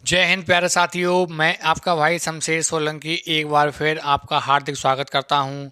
जय हिंद प्यारे साथियों। मैं आपका भाई शमशेर सोलंकी एक बार फिर आपका हार्दिक स्वागत करता हूं।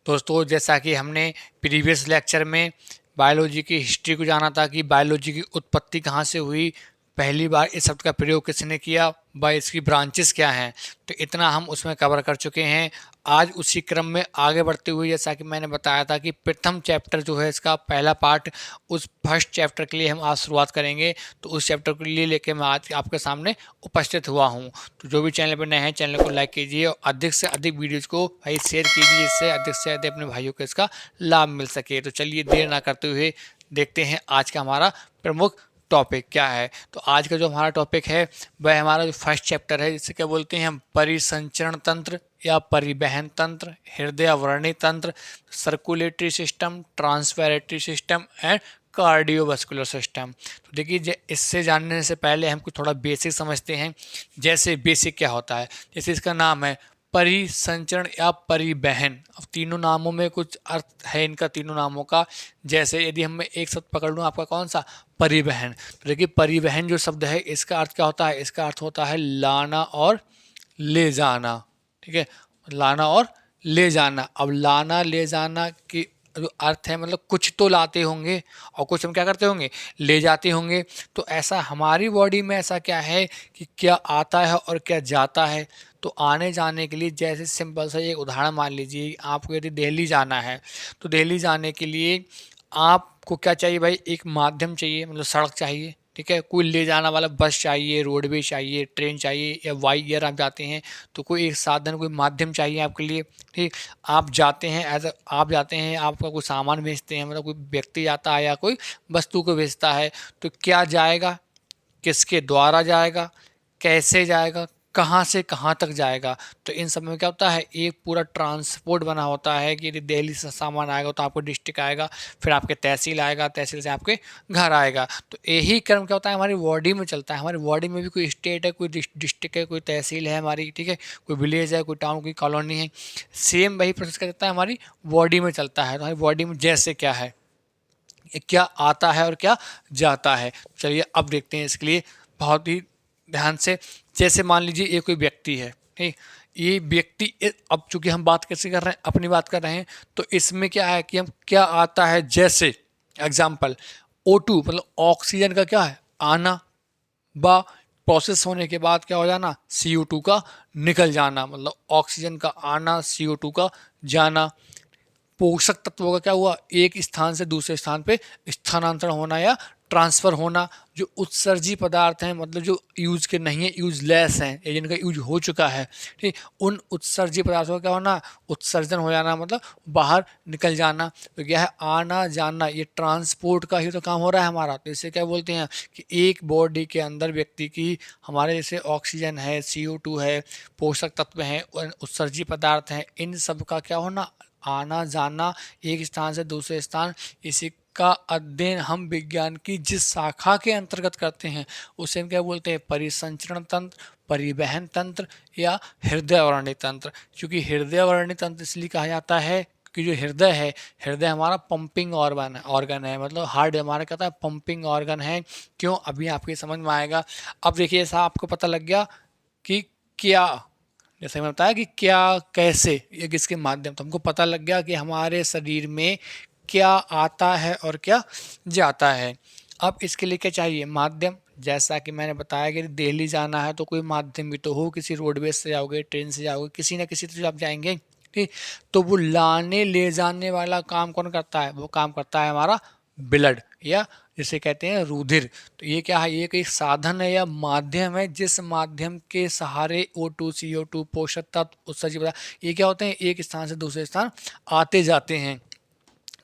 दोस्तों, जैसा कि हमने प्रीवियस लेक्चर में बायोलॉजी की हिस्ट्री को जाना था कि बायोलॉजी की उत्पत्ति कहां से हुई, पहली बार इस शब्द का प्रयोग किसने किया, व इसकी ब्रांचेस क्या हैं, तो इतना हम उसमें कवर कर चुके हैं। आज उसी क्रम में आगे बढ़ते हुए, जैसा कि मैंने बताया था कि प्रथम चैप्टर जो है इसका पहला पार्ट, उस फर्स्ट चैप्टर के लिए हम आज शुरुआत करेंगे। तो उस चैप्टर के लिए लेके मैं आज आपके सामने उपस्थित हुआ हूँ। तो जो भी चैनल पर नए हैं, चैनल को लाइक कीजिए और अधिक से अधिक वीडियोज़ को भाई शेयर कीजिए, जिससे अधिक से अधिक अपने भाइयों को इसका लाभ मिल सके। तो चलिए देर ना करते हुए देखते हैं आज का हमारा प्रमुख टॉपिक क्या है। तो आज का जो हमारा टॉपिक है वह हमारा जो फर्स्ट चैप्टर है, जिसे क्या बोलते हैं हम, परिसंचरण तंत्र या परिवहन तंत्र, हृदय अवरणी तंत्र, circulatory system, respiratory system and cardiovascular system. तो देखिए, इससे जानने से पहले हम कुछ थोड़ा बेसिक समझते हैं। जैसे बेसिक क्या होता है, जैसे इसका नाम है परिसंचरण या परिवहन। अब तीनों नामों में कुछ अर्थ है इनका, तीनों नामों का। जैसे यदि हम मैं एक शब्द पकड़ लूँ आपका, कौन सा, परिवहन। तो देखिए, परिवहन जो शब्द है इसका अर्थ क्या होता है, इसका अर्थ होता है लाना और ले जाना। ठीक है, लाना और ले जाना। अब लाना ले जाना की जो अर्थ है, मतलब कुछ तो लाते होंगे और कुछ हम क्या करते होंगे, ले जाते होंगे। तो ऐसा हमारी बॉडी में ऐसा क्या है कि क्या आता है और क्या जाता है। तो आने जाने के लिए, जैसे सिंपल सा एक उदाहरण मान लीजिए, आपको यदि दिल्ली जाना है तो दिल्ली जाने के लिए आपको क्या चाहिए भाई, एक माध्यम चाहिए, मतलब सड़क चाहिए। ठीक है, कोई ले जाना वाला बस चाहिए, रोडवेज चाहिए, ट्रेन चाहिए, या वाई एयर आप जाते हैं तो कोई एक साधन, कोई माध्यम चाहिए आपके लिए। ठीक, आप जाते हैं आप जाते हैं, आपका कोई सामान भेजते हैं, मतलब कोई व्यक्ति जाता है या कोई वस्तु को भेजता है, तो क्या जाएगा, किसके द्वारा जाएगा, कैसे जाएगा, कहाँ से कहाँ तक जाएगा। तो इन सब में क्या होता है, एक पूरा ट्रांसपोर्ट बना होता है कि यदि दिल्ली से सामान आएगा तो आपको डिस्ट्रिक्ट आएगा, फिर आपके तहसील आएगा, तहसील से आपके घर आएगा। तो यही क्रम क्या होता है, हमारी बॉडी में चलता है। हमारी बॉडी में भी कोई स्टेट है, कोई डिस्ट्रिक्ट है, कोई तहसील है हमारी, ठीक है, कोई विलेज है, कोई टाउन, कोई कॉलोनी है। सेम वही प्रोसेस क्या चलता है, हमारी बॉडी में चलता है। तो हमारी बॉडी में जैसे क्या है, क्या आता है और क्या जाता है। चलिए अब देखते हैं इसके लिए बहुत ही ध्यान से। जैसे मान लीजिए ये कोई व्यक्ति है, ठीक, ये व्यक्ति अब चूंकि हम बात कैसे कर रहे हैं, अपनी बात कर रहे हैं, तो इसमें क्या है कि हम क्या आता है, जैसे एग्जाम्पल O2, मतलब ऑक्सीजन का क्या है, आना, व प्रोसेस होने के बाद क्या हो जाना, CO2 का निकल जाना। मतलब ऑक्सीजन का आना, CO2 का जाना। पोषक तत्वों का क्या हुआ, एक स्थान से दूसरे स्थान पे स्थानांतरण होना या ट्रांसफर होना। जो उत्सर्जी पदार्थ हैं, मतलब जो यूज के नहीं है, यूजलेस हैं, या जिनका यूज हो चुका है, ठीक, उन उत्सर्जी पदार्थों का क्या होना, उत्सर्जन हो जाना, मतलब बाहर निकल जाना। तो क्या है, आना जाना, ये ट्रांसपोर्ट का ही तो काम हो रहा है हमारा। तो इसे क्या बोलते हैं कि एक बॉडी के अंदर व्यक्ति की, हमारे जैसे ऑक्सीजन है, CO2 है, पोषक तत्व हैं, उत्सर्जी पदार्थ हैं, इन सब का क्या होना, आना जाना, एक स्थान से दूसरे स्थान। इसी का अध्ययन हम विज्ञान की जिस शाखा के अंतर्गत करते हैं उसे हम क्या बोलते हैं, परिसंचरण तंत्र, परिवहन तंत्र या हृदय अवरणी तंत्र। क्योंकि हृदय अवरणी तंत्र इसलिए कहा जाता है कि जो हृदय है, हृदय हमारा पंपिंग ऑर्गन है, मतलब हार्ट हमारा कहता है पंपिंग ऑर्गन है। क्यों, अभी आपके समझ में आएगा। अब देखिए, ऐसा आपको पता लग गया कि क्या, जैसे मैंने बताया कि क्या, कैसे, ये किसके माध्यम, तो हमको पता लग गया कि हमारे शरीर में क्या आता है और क्या जाता है। अब इसके लिए क्या चाहिए, माध्यम। जैसा कि मैंने बताया कि दिल्ली जाना है तो कोई माध्यम भी तो हो, किसी रोडवेज से जाओगे, ट्रेन से जाओगे, किसी ना किसी से आप जाएंगे, ठीक। तो वो लाने ले जाने वाला काम कौन करता है, वो काम करता है हमारा ब्लड, या जिसे कहते हैं रुधिर। तो ये क्या है, ये एक साधन है या माध्यम है, जिस माध्यम के सहारे O2, CO2, पोषक तत्व, उत्सर्जी पदार्थ, ये क्या होते हैं, एक स्थान से दूसरे स्थान आते जाते हैं।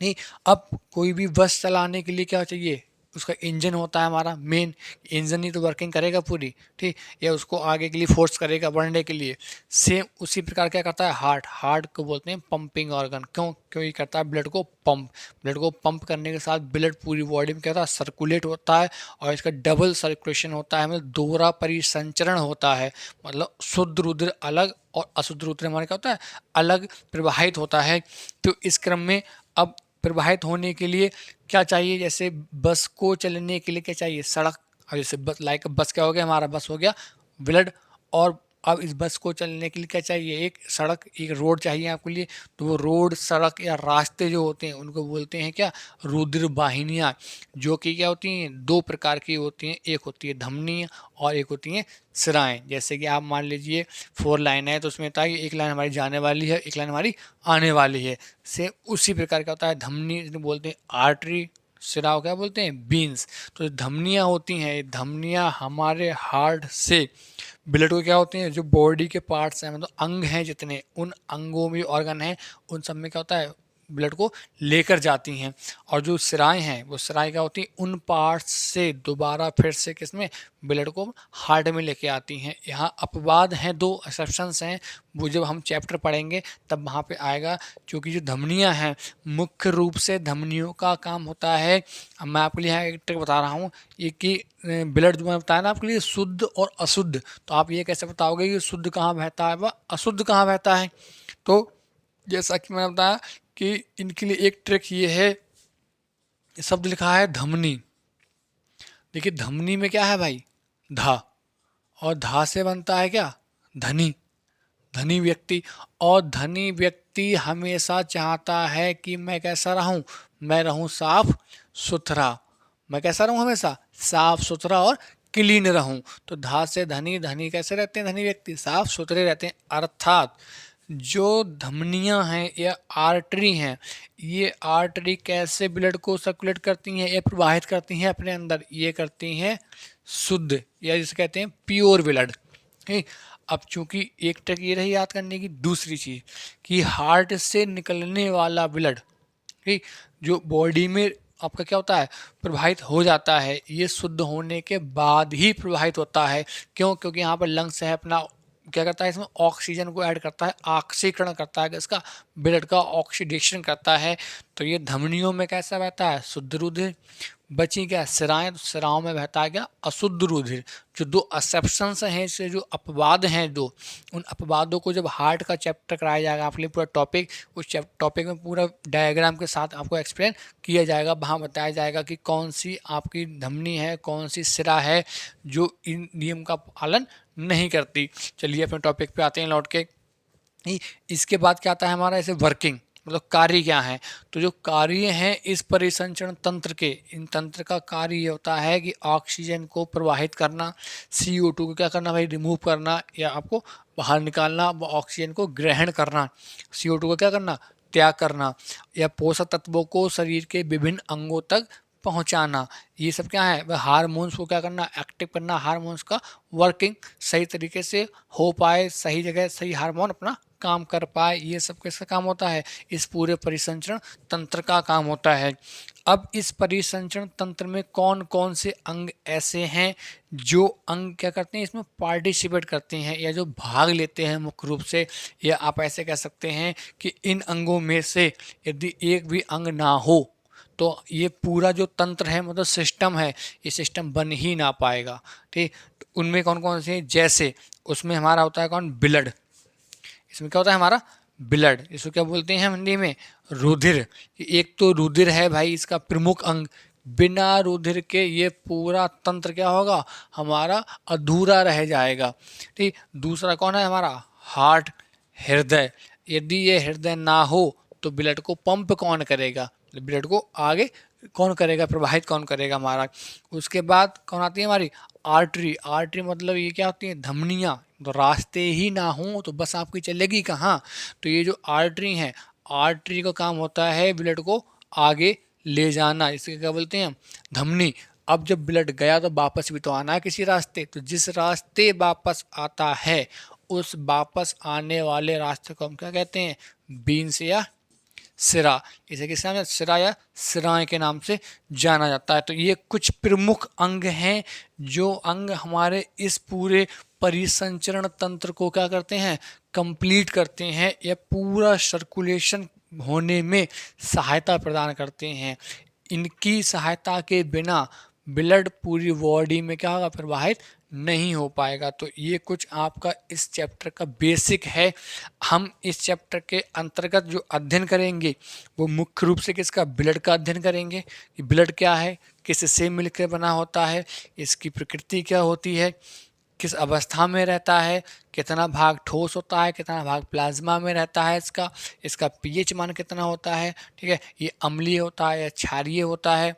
नहीं, अब कोई भी बस चलाने के लिए क्या चाहिए, उसका इंजन होता है हमारा मेन। इंजन ही तो वर्किंग करेगा पूरी, ठीक, या उसको आगे के लिए फोर्स करेगा बढ़ने के लिए। सेम उसी प्रकार क्या करता है हार्ट, हार्ट को बोलते हैं पंपिंग ऑर्गन। क्यों ये करता है, ब्लड को पंप, ब्लड को पंप करने के साथ ब्लड पूरी बॉडी में क्या होता है, सर्कुलेट होता है, और इसका डबल सर्कुलेशन होता है, मतलब दोहरा परिसंचरण होता है। मतलब शुद्ध रुधिर अलग और अशुद्ध रुधिर हमारे क्या होता है, अलग प्रवाहित होता है। तो इस क्रम में अब प्रवाहित होने के लिए क्या चाहिए, जैसे बस को चलने के लिए क्या चाहिए, सड़क। और जैसे बस, लाइक बस क्या हो गया हमारा, बस हो गया ब्लड। और अब इस बस को चलने के लिए क्या चाहिए, एक सड़क, एक रोड चाहिए आपके लिए। तो वो रोड, सड़क या रास्ते जो होते हैं उनको बोलते हैं क्या, रुधिर वाहिनियाँ, जो कि क्या होती हैं, दो प्रकार की होती हैं, एक होती है धमनी और एक होती हैं सिराएं। जैसे कि आप मान लीजिए 4 लाइन है, तो उसमें होता है कि एक लाइन हमारी जाने वाली है, एक लाइन हमारी आने वाली है। से उसी प्रकार का होता है धमनी, बोलते हैं आर्टरी, सिराओं क्या बोलते हैं, बीन्स। तो धमनियाँ होती हैं, धमनियाँ हमारे हार्ट से ब्लड को क्या होते हैं, जो बॉडी के पार्ट्स हैं, मतलब अंग हैं जितने, उन अंगों में ऑर्गन हैं, उन सब में क्या होता है, ब्लड को लेकर जाती हैं। और जो सिराएं हैं, वो सिराएं क्या होती हैं, उन पार्ट्स से दोबारा फिर से किसमें, ब्लड को हार्ट में लेके आती हैं। यहाँ अपवाद हैं, दो एक्सेप्शंस हैं, वो जब हम चैप्टर पढ़ेंगे तब वहाँ पे आएगा। क्योंकि जो धमनियाँ हैं, मुख्य रूप से धमनियों का काम होता है, अब मैं आपके लिए यहाँ एक ट्रिक बता रहा हूँ, ये कि ब्लड जो मैंने बताया ना आपके लिए, शुद्ध और अशुद्ध, तो आप ये कैसे बताओगे कि शुद्ध कहाँ बहता है व अशुद्ध कहाँ बहता है। तो जैसा कि मैंने बताया कि इनके लिए एक ट्रिक ये है, शब्द लिखा है धमनी। देखिए धमनी में क्या है भाई, धा, और धा से बनता है क्या, धनी, धनी व्यक्ति। और धनी व्यक्ति हमेशा चाहता है कि मैं कैसा रहूं, मैं रहूं साफ सुथरा, मैं कैसा रहूं, हमेशा साफ सुथरा और क्लीन रहूं। तो धा से धनी, धनी कैसे रहते हैं, धनी व्यक्ति साफ सुथरे रहते हैं। अर्थात जो धमनियां हैं या आर्टरी हैं, ये आर्टरी कैसे ब्लड को सर्कुलेट करती हैं या प्रवाहित करती हैं अपने अंदर, ये करती हैं शुद्ध, या जिसे कहते हैं प्योर ब्लड। ठीक। अब चूंकि एक ट्रिक ये रही याद करने की, दूसरी चीज कि हार्ट से निकलने वाला ब्लड, ठीक, जो बॉडी में आपका क्या होता है, प्रवाहित हो जाता है, ये शुद्ध होने के बाद ही प्रवाहित होता है। क्यों, क्योंकि यहाँ पर लंग्स है अपना, क्या करता है, इसमें ऑक्सीजन को ऐड करता है, ऑक्सीकरण करता है, इसका ब्लड का ऑक्सीडेशन करता है। तो ये धमनियों में कैसा बहता है, शुद्ध रुधिर। बची क्या, सिराएं, तो सिराओं में बहता है क्या, अशुद्ध रुधिर। जो दो एक्सेप्शंस हैं इससे, जो अपवाद हैं दो, उन अपवादों को जब हार्ट का चैप्टर कराया जाएगा आपके लिए पूरा टॉपिक, उस टॉपिक में पूरा डायग्राम के साथ आपको एक्सप्लेन किया जाएगा। वहाँ बताया जाएगा कि कौन सी आपकी धमनी है, कौन सी सिरा है जो इन नियम का पालन नहीं करती। चलिए अपने टॉपिक पे आते हैं लौट के। इसके बाद क्या आता है हमारा, ऐसे वर्किंग, मतलब कार्य क्या है। तो जो कार्य हैं इस परिसंचरण तंत्र के, इन तंत्र का कार्य ये होता है कि ऑक्सीजन को प्रवाहित करना, CO2 को क्या करना भाई, रिमूव करना या आपको बाहर निकालना, व ऑक्सीजन को ग्रहण करना, CO2 को क्या करना, त्याग करना, या पोषक तत्वों को शरीर के विभिन्न अंगों तक पहुंचाना। ये सब क्या है, वह हार्मोन्स को क्या करना, एक्टिव करना, हार्मोन्स का वर्किंग सही तरीके से हो पाए, सही जगह सही हार्मोन अपना काम कर पाए, ये सब किसका काम होता है, इस पूरे परिसंचरण तंत्र का काम होता है। अब इस परिसंचरण तंत्र में कौन कौन से अंग ऐसे हैं जो अंग क्या करते हैं, इसमें पार्टिसिपेट करते हैं या जो भाग लेते हैं मुख्य रूप से, या आप ऐसे कह सकते हैं कि इन अंगों में से यदि एक भी अंग ना हो तो ये पूरा जो तंत्र है, मतलब सिस्टम है, ये सिस्टम बन ही ना पाएगा। ठीक, तो उनमें कौन कौन से हैं, जैसे उसमें हमारा होता है कौन, ब्लड। इसमें क्या होता है हमारा, ब्लड। इसको क्या बोलते हैं हिंदी में, रुधिर। एक तो रुधिर है भाई इसका प्रमुख अंग, बिना रुधिर के ये पूरा तंत्र क्या होगा, हमारा अधूरा रह जाएगा। ठीक, दूसरा कौन है हमारा, हार्ट, हृदय। यदि ये हृदय ना हो तो ब्लड को पंप कौन करेगा, ब्लड को आगे कौन करेगा, प्रवाहित कौन करेगा हमारा। उसके बाद कौन आती है हमारी, आर्टरी। आर्टरी मतलब ये क्या होती है, धमनियाँ। तो रास्ते ही ना हो तो बस आपकी चलेगी कहाँ। तो ये जो आर्टरी हैं, आर्टरी का काम होता है ब्लड को आगे ले जाना, इसे क्या बोलते हैं, धमनी। अब जब ब्लड गया तो वापस भी तो आना है किसी रास्ते, तो जिस रास्ते वापस आता है उस वापस आने वाले रास्ते को हम क्या कहते हैं, बीन्स या सिरा। इसे किस नाम से, सिरा या सिराएं के नाम से जाना जाता है। तो ये कुछ प्रमुख अंग हैं जो अंग हमारे इस पूरे परिसंचरण तंत्र को क्या करते हैं, कंप्लीट करते हैं या पूरा सर्कुलेशन होने में सहायता प्रदान करते हैं। इनकी सहायता के बिना ब्लड पूरी बॉडी में क्या होगा, प्रवाहित नहीं हो पाएगा। तो ये कुछ आपका इस चैप्टर का बेसिक है। हम इस चैप्टर के अंतर्गत जो अध्ययन करेंगे वो मुख्य रूप से किसका, ब्लड का अध्ययन करेंगे कि ब्लड क्या है, किससे मिलकर बना होता है, इसकी प्रकृति क्या होती है, किस अवस्था में रहता है, कितना भाग ठोस होता है, कितना भाग प्लाज्मा में रहता है, इसका पीएच मान कितना होता है, ठीक है, ये अम्लीय होता है या क्षारीय होता है,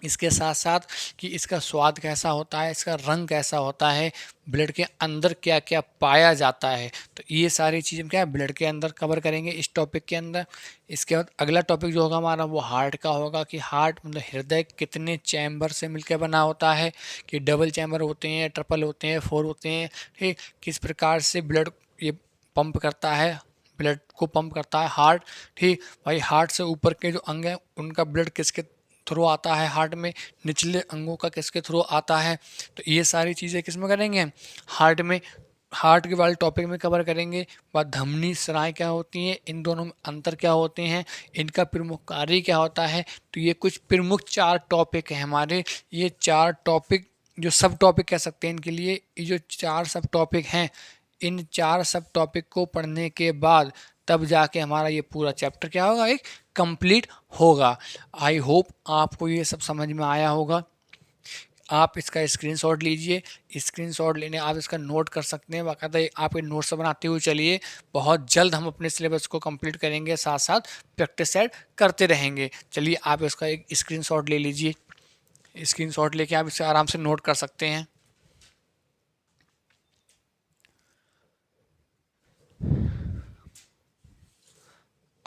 इसके साथ साथ कि इसका स्वाद कैसा होता है, इसका रंग कैसा होता है, ब्लड के अंदर क्या क्या पाया जाता है। तो ये सारी चीज़ें क्या है ब्लड के अंदर कवर करेंगे इस टॉपिक के अंदर। इसके बाद अगला टॉपिक जो होगा हमारा वो हार्ट का होगा कि हार्ट मतलब हृदय कितने चैम्बर से मिलकर बना होता है, कि डबल चैम्बर होते हैं, ट्रिपल होते हैं, 4 होते हैं, ठीक, किस प्रकार से ब्लड ये पंप करता है, ब्लड को पंप करता है हार्ट, ठीक भाई। हार्ट से ऊपर के जो अंग हैं उनका ब्लड किसके थ्रू आता है हार्ट में, निचले अंगों का किसके थ्रू आता है। तो ये सारी चीज़ें किस में करेंगे, हार्ट में, हार्ट के वाले टॉपिक में कवर करेंगे। बात धमनी स्राव क्या होती हैं, इन दोनों में अंतर क्या होते हैं, इनका प्रमुख कार्य क्या होता है। तो ये कुछ प्रमुख 4 टॉपिक हैं हमारे। ये 4 टॉपिक जो सब टॉपिक कह सकते हैं इनके लिए, ये जो 4 सब टॉपिक हैं, इन 4 सब टॉपिक को पढ़ने के बाद तब जाके हमारा ये पूरा चैप्टर क्या होगा, एक कंप्लीट होगा। आई होप आपको ये सब समझ में आया होगा। आप इसका स्क्रीनशॉट लीजिए, स्क्रीनशॉट लेने आप इसका नोट कर सकते हैं, बाकायदा आप इन नोट्स बनाते हुए चलिए। बहुत जल्द हम अपने सिलेबस को कंप्लीट करेंगे, साथ साथ प्रैक्टिस सेट करते रहेंगे। चलिए आप इसका एक स्क्रीनशॉट ले लीजिए, स्क्रीनशॉट लेके आप इसे आराम से नोट कर सकते हैं।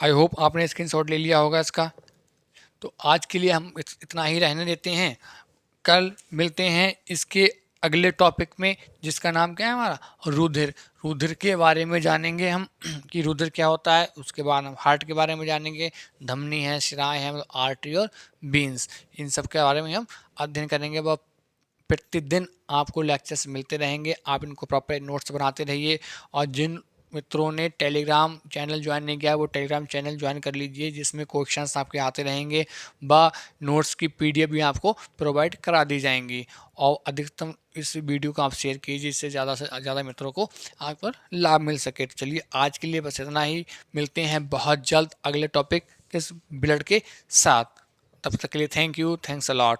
आई होप आपने स्क्रीनशॉट ले लिया होगा इसका। तो आज के लिए हम इतना ही रहने देते हैं, कल मिलते हैं इसके अगले टॉपिक में जिसका नाम क्या है हमारा, रुधिर। रुधिर के बारे में जानेंगे हम कि रुधिर क्या होता है। उसके बाद हम हार्ट के बारे में जानेंगे, धमनी है, शिराएँ हैं, मतलब आर्टरी और बीन्स, इन सब के बारे में हम अध्ययन करेंगे। वह प्रतिदिन आपको लेक्चर्स मिलते रहेंगे, आप इनको प्रॉपर नोट्स बनाते रहिए। और जिन मित्रों ने टेलीग्राम चैनल ज्वाइन नहीं किया वो टेलीग्राम चैनल ज्वाइन कर लीजिए, जिसमें क्वेश्चंस आपके आते रहेंगे, व नोट्स की पीडीएफ भी आपको प्रोवाइड करा दी जाएंगी। और अधिकतम इस वीडियो को आप शेयर कीजिए, जिससे ज़्यादा से ज़्यादा मित्रों को आप पर लाभ मिल सके। तो चलिए आज के लिए बस इतना ही, मिलते हैं बहुत जल्द अगले टॉपिक किस ब्लड के साथ। तब तक के लिए thank you, thanks a lot.